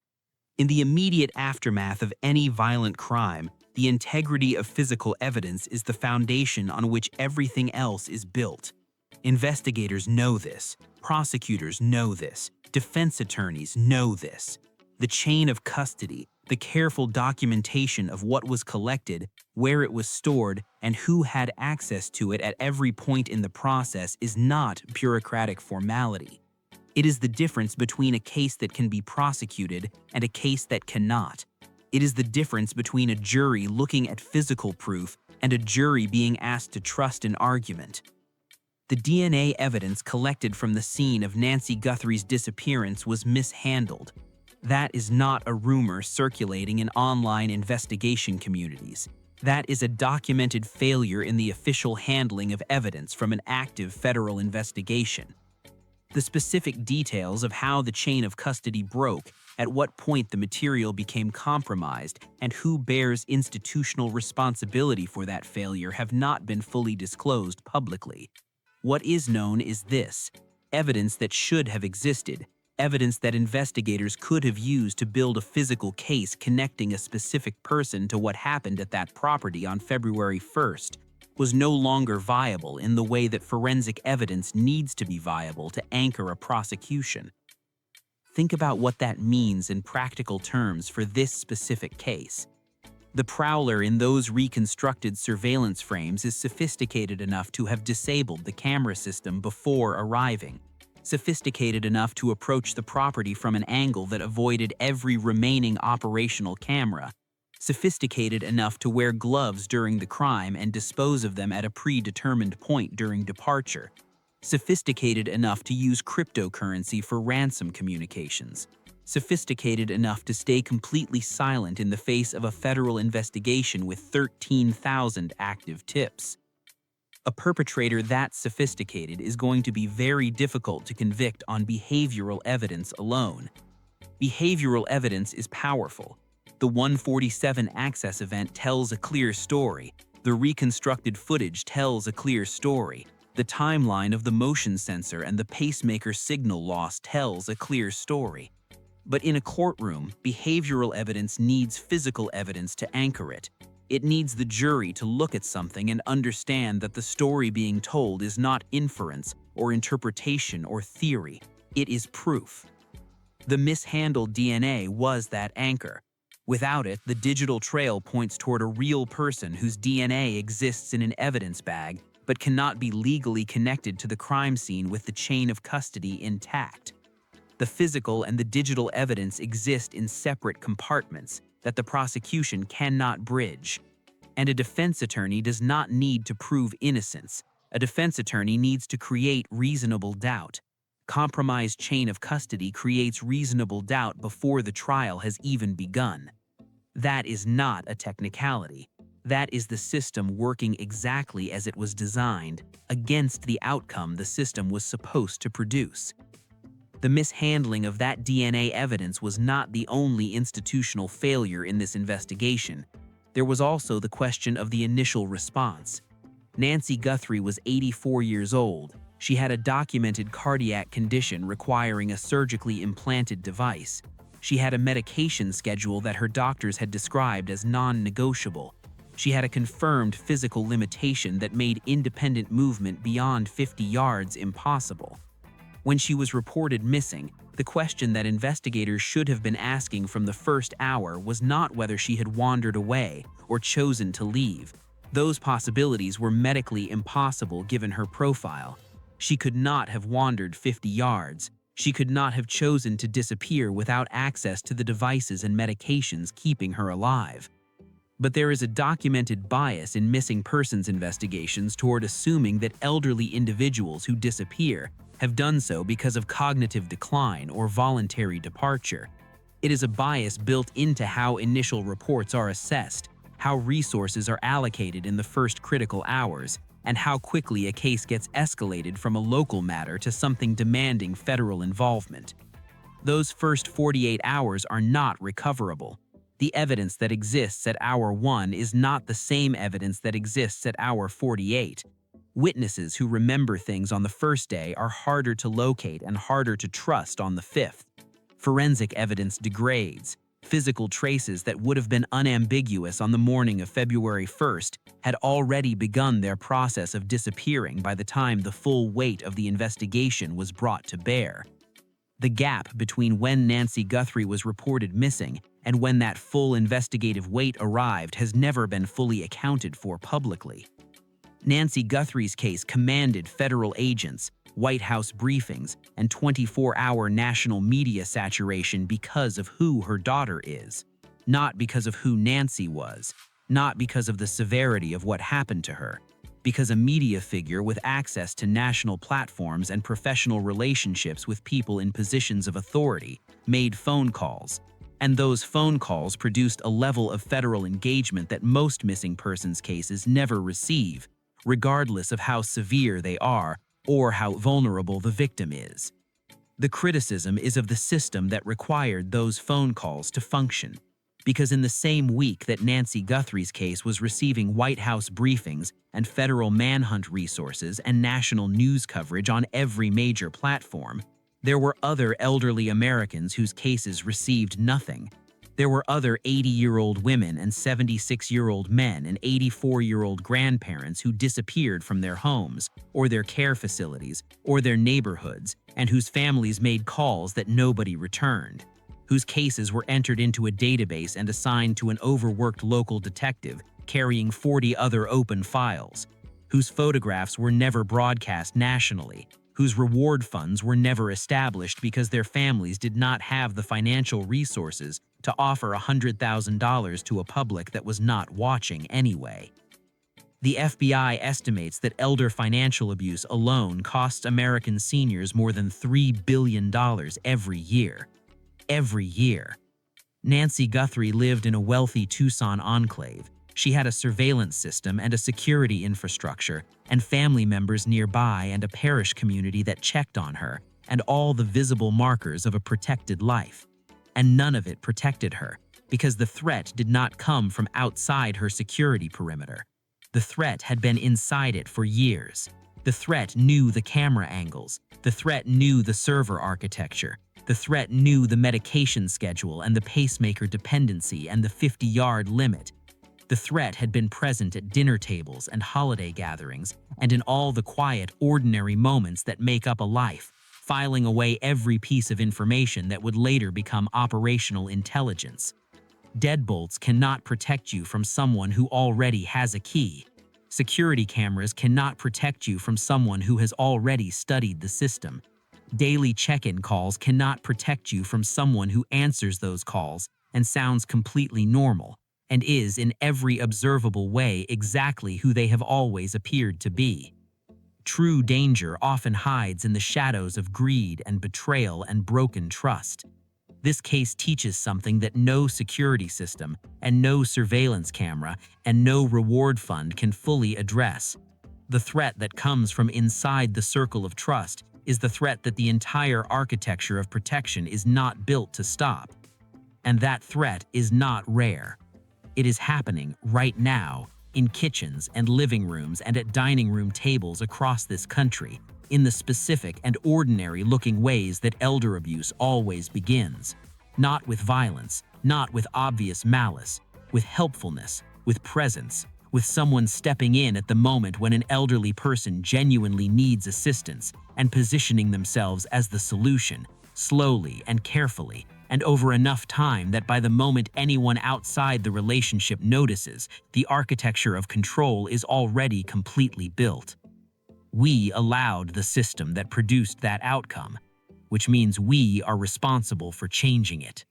In the immediate aftermath of any violent crime, the integrity of physical evidence is the foundation on which everything else is built. Investigators know this, prosecutors know this, defense attorneys know this. The chain of custody, the careful documentation of what was collected, where it was stored, and who had access to it at every point in the process is not bureaucratic formality. It is the difference between a case that can be prosecuted and a case that cannot. It is the difference between a jury looking at physical proof and a jury being asked to trust an argument. The DNA evidence collected from the scene of Nancy Guthrie's disappearance was mishandled. That is not a rumor circulating in online investigation communities. That is a documented failure in the official handling of evidence from an active federal investigation. The specific details of how the chain of custody broke, at what point the material became compromised, and who bears institutional responsibility for that failure have not been fully disclosed publicly. What is known is this: evidence that should have existed, evidence that investigators could have used to build a physical case connecting a specific person to what happened at that property on February 1st, was no longer viable in the way that forensic evidence needs to be viable to anchor a prosecution. Think about what that means in practical terms for this specific case. The prowler in those reconstructed surveillance frames is sophisticated enough to have disabled the camera system before arriving, sophisticated enough to approach the property from an angle that avoided every remaining operational camera, sophisticated enough to wear gloves during the crime and dispose of them at a predetermined point during departure, sophisticated enough to use cryptocurrency for ransom communications, sophisticated enough to stay completely silent in the face of a federal investigation with 13,000 active tips. A perpetrator that sophisticated is going to be very difficult to convict on behavioral evidence alone. Behavioral evidence is powerful. The 147 access event tells a clear story. The reconstructed footage tells a clear story. The timeline of the motion sensor and the pacemaker signal loss tells a clear story. But in a courtroom, behavioral evidence needs physical evidence to anchor it. It needs the jury to look at something and understand that the story being told is not inference or interpretation or theory. It is proof. The mishandled DNA was that anchor. Without it, the digital trail points toward a real person whose DNA exists in an evidence bag but cannot be legally connected to the crime scene with the chain of custody intact. The physical and the digital evidence exist in separate compartments that the prosecution cannot bridge. And a defense attorney does not need to prove innocence. A defense attorney needs to create reasonable doubt. Compromised chain of custody creates reasonable doubt before the trial has even begun. That is not a technicality. That is the system working exactly as it was designed, against the outcome the system was supposed to produce. The mishandling of that DNA evidence was not the only institutional failure in this investigation. There was also the question of the initial response. Nancy Guthrie was 84 years old. She had a documented cardiac condition requiring a surgically implanted device.
She had a medication schedule that her doctors had described as non-negotiable. She had a confirmed physical limitation that made independent movement beyond 50 yards impossible. When she was reported missing, the question that investigators should have been asking from the first hour was not whether she had wandered away or chosen to leave. Those possibilities were medically impossible given her profile. She could not have wandered 50 yards. She could not have chosen to disappear without access to the devices and medications keeping her alive. But there is a documented bias in missing persons investigations toward assuming that elderly individuals who disappear have done so because of cognitive decline or voluntary departure. It is a bias built into how initial reports are assessed, how resources are allocated in the first critical hours, and how quickly a case gets escalated from a local matter to something demanding federal involvement. Those first 48 hours are not recoverable. The evidence that exists at hour 1 is not the same evidence that exists at hour 48. Witnesses who remember things on the first day are harder to locate and harder to trust on the 5th. Forensic evidence degrades. Physical traces that would have been unambiguous on the morning of February 1st had already begun their process of disappearing by the time the full weight of the investigation was brought to bear. The gap between when Nancy Guthrie was reported missing and when that full investigative weight arrived has never been fully accounted for publicly. Nancy Guthrie's case commanded federal agents, White House briefings, and 24-hour national media saturation because of who her daughter is, not because of who Nancy was, not because of the severity of what happened to her, because a media figure with access to national platforms and professional relationships with people in positions of authority made phone calls, and those phone calls produced a level of federal engagement that most missing persons cases never receive, regardless of how severe they are or how vulnerable the victim is. The criticism is of the system that required those phone calls to function, because in the same week that Nancy Guthrie's case was receiving White House briefings and federal manhunt resources and national news coverage on every major platform, there were other elderly Americans whose cases received nothing. There were other 80-year-old women and 76-year-old men and 84-year-old grandparents who disappeared from their homes, or their care facilities, or their neighborhoods, and whose families made calls that nobody returned, whose cases were entered into a database and assigned to an overworked local detective carrying 40 other open files, whose photographs were never broadcast nationally, whose reward funds were never established because their families did not have the financial resources to offer $100,000 to a public that was not watching anyway. The FBI estimates that elder financial abuse alone costs American seniors more than $3 billion every year. Every year. Nancy Guthrie lived in a wealthy Tucson enclave. She had a surveillance system and a security infrastructure, and family members nearby and a parish community that checked on her, and all the visible markers of a protected life. And none of it protected her, because the threat did not come from outside her security perimeter. The threat had been inside it for years. The threat knew the camera angles. The threat knew the server architecture. The threat knew the medication schedule and the pacemaker dependency and the 50-yard limit. The threat had been present at dinner tables and holiday gatherings and in all the quiet, ordinary moments that make up a life, filing away every piece of information that would later become operational intelligence. Deadbolts cannot protect you from someone who already has a key. Security cameras cannot protect you from someone who has already studied the system. Daily check-in calls cannot protect you from someone who answers those calls and sounds completely normal, and is in every observable way exactly who they have always appeared to be. True danger often hides in the shadows of greed and betrayal and broken trust. This case teaches something that no security system and no surveillance camera and no reward fund can fully address. The threat that comes from inside the circle of trust is the threat that the entire architecture of protection is not built to stop. And that threat is not rare. It is happening right now in kitchens and living rooms and at dining room tables across this country, in the specific and ordinary-looking ways that elder abuse always begins.
not with violence, not with obvious malice, with helpfulness, with presence, with someone stepping in at the moment when an elderly person genuinely needs assistance and positioning themselves as the solution, slowly and carefully, and over enough time that by the moment anyone outside the relationship notices, the architecture of control is already completely built. We allowed the system that produced that outcome, which means we are responsible for changing it.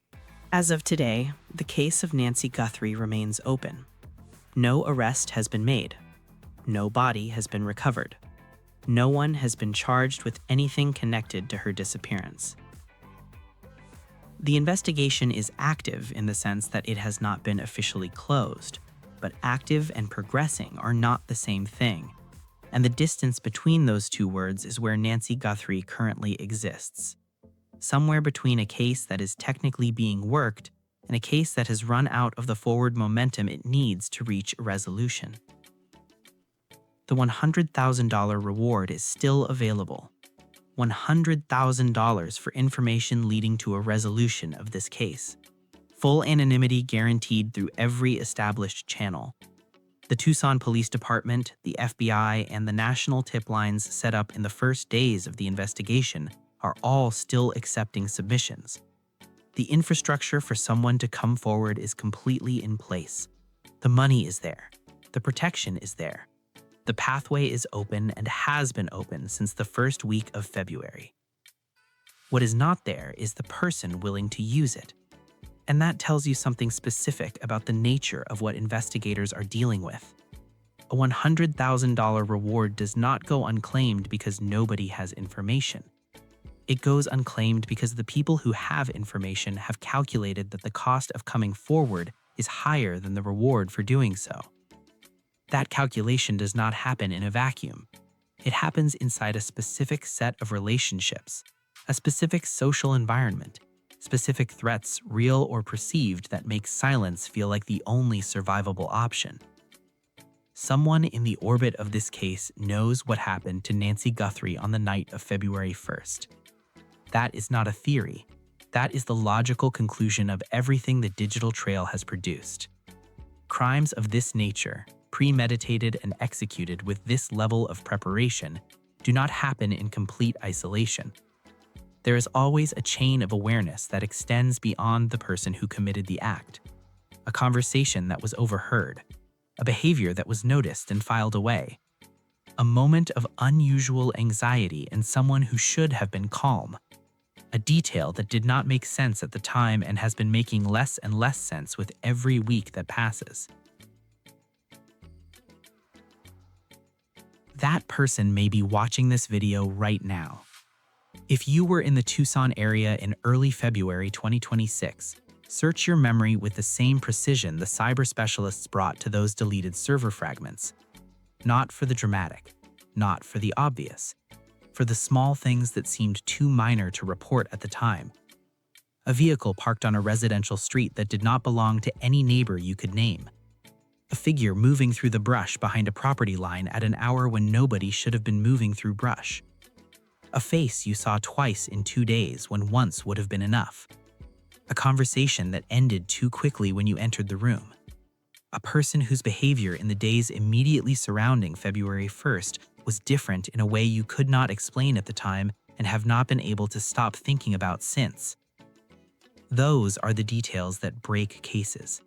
As of today, the case of Nancy Guthrie remains open. No arrest has been made. No body has been recovered. No one has been charged with anything connected to her disappearance. The investigation is active in the sense that it has not been officially closed, but active and progressing are not the same thing, and the distance between those two words is where Nancy Guthrie currently exists. Somewhere between a case that is technically being worked and a case that has run out of the forward momentum it needs to reach a resolution. The $100,000 reward is still available. $100,000 for information leading to a resolution of this case. Full anonymity guaranteed through every established channel. The Tucson Police Department, the FBI, and the national tip lines set up in the first days of the investigation are all still accepting submissions. The infrastructure for someone to come forward is completely in place. The money is there. The protection is there. The pathway is open and has been open since the first week of February. What is not there is the person willing to use it. And that tells you something specific about the nature of what investigators are dealing with. A $100,000 reward does not go unclaimed because nobody has information. It goes unclaimed because the people who have information have calculated that the cost of coming forward is higher than the reward for doing so. That calculation does not happen in a vacuum. It happens inside a specific set of relationships, a specific social environment, specific threats, real or perceived, that make silence feel like the only survivable option. Someone in the orbit of this case knows what happened to Nancy Guthrie on the night of February 1st. That is not a theory. That is the logical conclusion of everything the digital trail has produced. Crimes of this nature, premeditated and executed with this level of preparation, do not happen in complete isolation. There is always a chain of awareness that extends beyond the person who committed the act. A conversation that was overheard, a behavior that was noticed and filed away, a moment of unusual anxiety in someone who should have been calm, a detail that did not make sense at the time and has been making less and less sense with every week that passes. That person may be watching this video right now. If you were in the Tucson area in early February 2026, search your memory with the same precision the cyber specialists brought to those deleted server fragments. Not for the dramatic, not for the obvious, for the small things that seemed too minor to report at the time. A vehicle parked on a residential street that did not belong to any neighbor you could name. A figure moving through the brush behind a property line at an hour when nobody should have been moving through brush. A face you saw twice in 2 days when once would have been enough. A conversation that ended too quickly when you entered the room. A person whose behavior in the days immediately surrounding February 1st was different in a way you could not explain at the time and have not been able to stop thinking about since. Those are the details that break cases.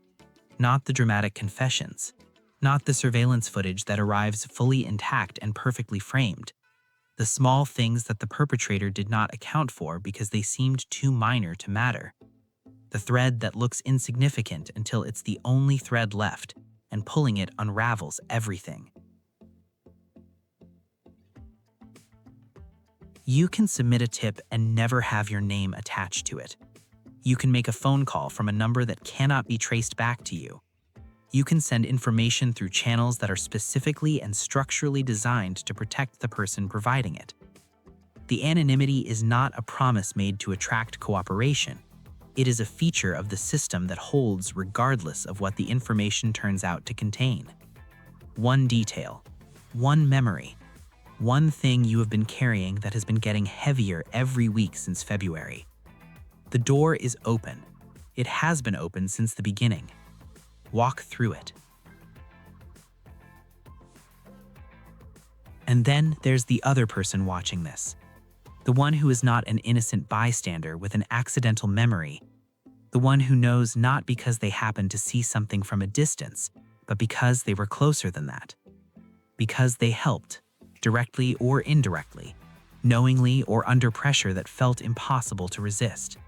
Not the dramatic confessions, not the surveillance footage that arrives fully intact and perfectly framed. The small things that the perpetrator did not account for because they seemed too minor to matter. The thread that looks insignificant until it's the only thread left, and pulling it unravels everything. You can submit a tip and never have your name attached to it. You can make a phone call from a number that cannot be traced back to you. You can send information through channels that are specifically and structurally designed to protect the person providing it. The anonymity is not a promise made to attract cooperation. It is a feature of the system that holds regardless of what the information turns out to contain. One detail, one memory, one thing you have been carrying that has been getting heavier every week since February. The door is open, It has been open since the beginning. Walk through it. And then there's the other person watching this. The one who is not an innocent bystander with an accidental memory. The one who knows not because they happened to see something from a distance, but because they were closer than that. Because they helped, directly or indirectly, knowingly or under pressure that felt impossible to resist.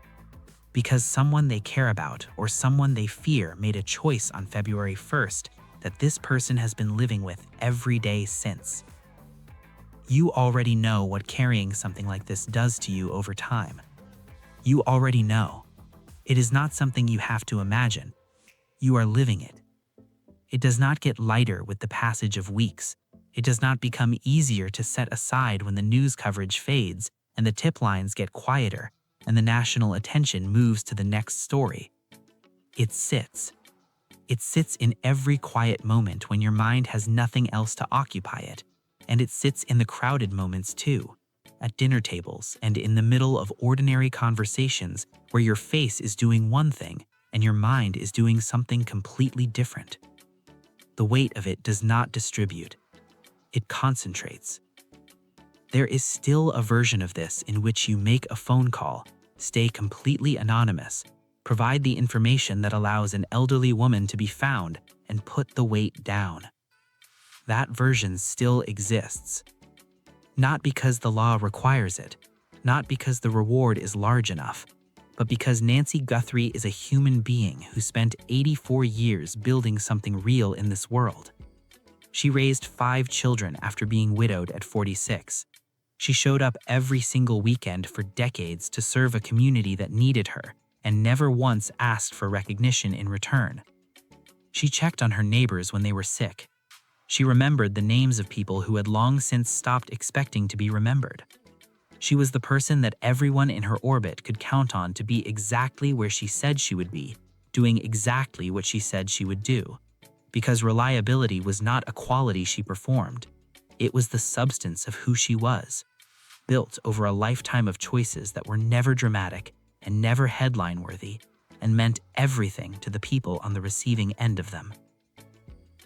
Because someone they care about or someone they fear made a choice on February 1st that this person has been living with every day since. You already know what carrying something like this does to you over time. You already know. It is not something you have to imagine. You are living it. It does not get lighter with the passage of weeks. It does not become easier to set aside when the news coverage fades and the tip lines get quieter and the national attention moves to the next story. It sits. It sits in every quiet moment when your mind has nothing else to occupy it, and it sits in the crowded moments too, at dinner tables and in the middle of ordinary conversations where your face is doing one thing and your mind is doing something completely different. The weight of it does not distribute. It concentrates. There is still a version of this in which you make a phone call, stay completely anonymous, provide the information that allows an elderly woman to be found, and put the weight down. That version still exists. Not because the law requires it, not because the reward is large enough, but because Nancy Guthrie is a human being who spent 84 years building something real in this world. She raised 5 children after being widowed at 46. She showed up every single weekend for decades to serve a community that needed her and never once asked for recognition in return. She checked on her neighbors when they were sick. She remembered the names of people who had long since stopped expecting to be remembered. She was the person that everyone in her orbit could count on to be exactly where she said she would be, doing exactly what she said she would do. Because reliability was not a quality she performed. It was the substance of who she was, built over a lifetime of choices that were never dramatic and never headline-worthy, and meant everything to the people on the receiving end of them.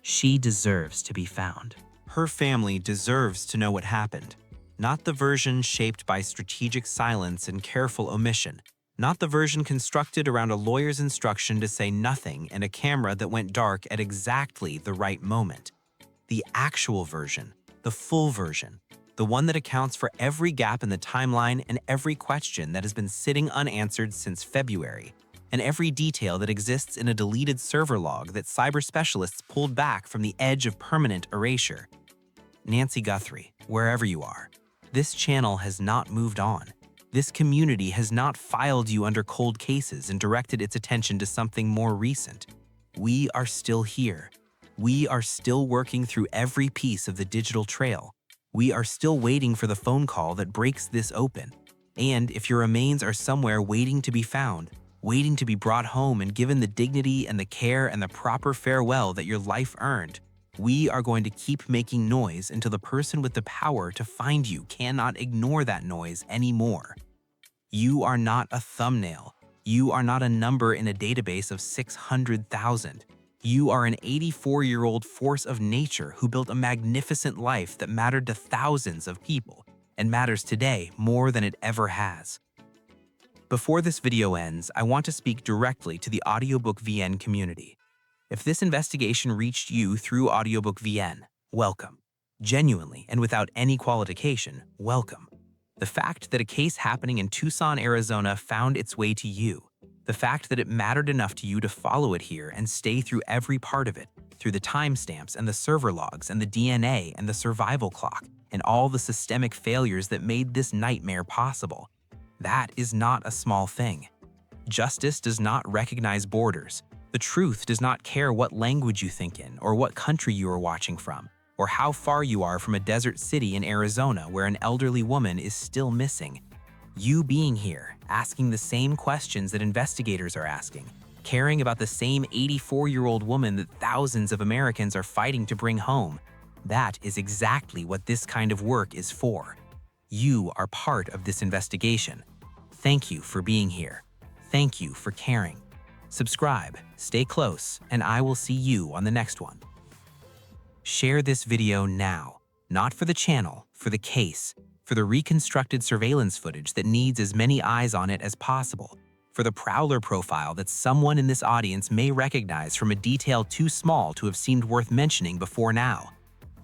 She deserves to be found.
Her family deserves to know what happened. Not the version shaped by strategic silence and careful omission. Not the version constructed around a lawyer's instruction to say nothing and a camera that went dark at exactly the right moment. The actual version, the full version, the one that accounts for every gap in the timeline and every question that has been sitting unanswered since February, and every detail that exists in a deleted server log that cyber specialists pulled back from the edge of permanent erasure. Nancy Guthrie, wherever you are, this channel has not moved on. This community has not filed you under cold cases and directed its attention to something more recent. We are still here. We are still working through every piece of the digital trail. We are still waiting for the phone call that breaks this open. And if your remains are somewhere waiting to be found, waiting to be brought home and given the dignity and the care and the proper farewell that your life earned, we are going to keep making noise until the person with the power to find you cannot ignore that noise anymore. You are not a thumbnail. You are not a number in a database of 600,000. You are an 84-year-old force of nature who built a magnificent life that mattered to thousands of people and matters today more than it ever has. Before this video ends, I want to speak directly to the Audiobook VN community. If this investigation reached you through Audiobook VN, welcome. Genuinely and without any qualification, welcome. The fact that a case happening in Tucson, Arizona found its way to you, the fact that it mattered enough to you to follow it here and stay through every part of it, through the timestamps and the server logs and the DNA and the survival clock and all the systemic failures that made this nightmare possible. That is not a small thing. Justice does not recognize borders. The truth does not care what language you think in or what country you are watching from, or how far you are from a desert city in Arizona where an elderly woman is still missing. You being here, asking the same questions that investigators are asking, caring about the same 84-year-old woman that thousands of Americans are fighting to bring home, that is exactly what this kind of work is for. You are part of this investigation. Thank you for being here. Thank you for caring.
Subscribe, stay close, and I will see you on the next one. Share this video now, not for the channel, for the case, for the reconstructed surveillance footage that needs as many eyes on it as possible, for the prowler profile that someone in this audience may recognize from a detail too small to have seemed worth mentioning before now.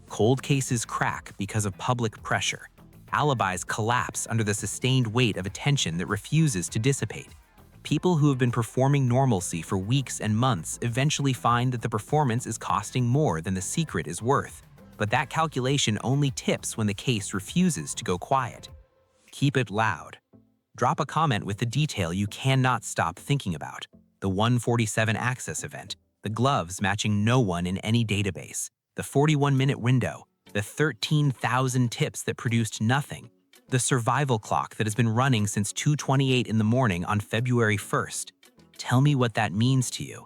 Cold cases crack because of public pressure. Alibis collapse under the sustained weight of attention that refuses to dissipate. People who have been performing normalcy for weeks and months eventually find that the performance is costing more than the secret is worth. But that calculation only tips when the case refuses to go quiet. Keep it loud. Drop a comment with the detail you cannot stop thinking about. The 147 access event, the gloves matching no one in any database, the 41-minute window, the 13,000 tips that produced nothing, the survival clock that has been running since 2:28 in the morning on February 1st. Tell me what that means to you.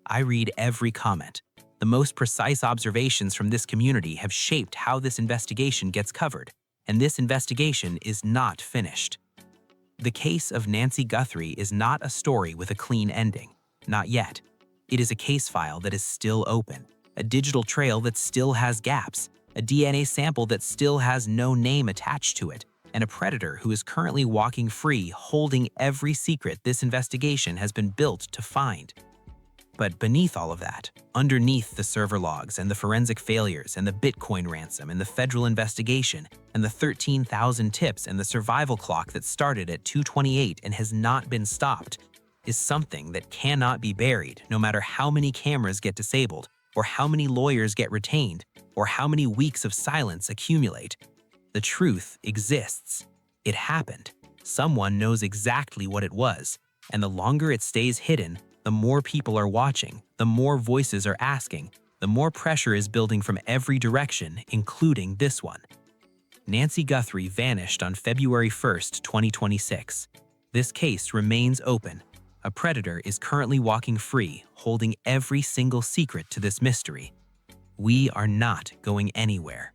I read every comment. The most precise observations from this community have shaped how this investigation gets covered, and this investigation is not finished. The case of Nancy Guthrie is not a story with a clean ending. Not yet. It is a case file that is still open, a digital trail that still has gaps, a DNA sample that still has no name attached to it, and a predator who is currently walking free, holding every secret this investigation has been built to find. But beneath all of that, underneath the server logs and the forensic failures and the Bitcoin ransom and the federal investigation and the 13,000 tips and the survival clock that started at 2:28 and has not been stopped, is something that cannot be buried no matter how many cameras get disabled, or how many lawyers get retained, or how many weeks of silence accumulate. The truth exists. It happened. Someone knows exactly what it was, and the longer it stays hidden, the more people are watching, the more voices are asking, the more pressure is building from every direction, including this one. Nancy Guthrie vanished on February 1st, 2026. This case remains open. A predator is currently walking free, holding every single secret to this mystery. We are not going anywhere.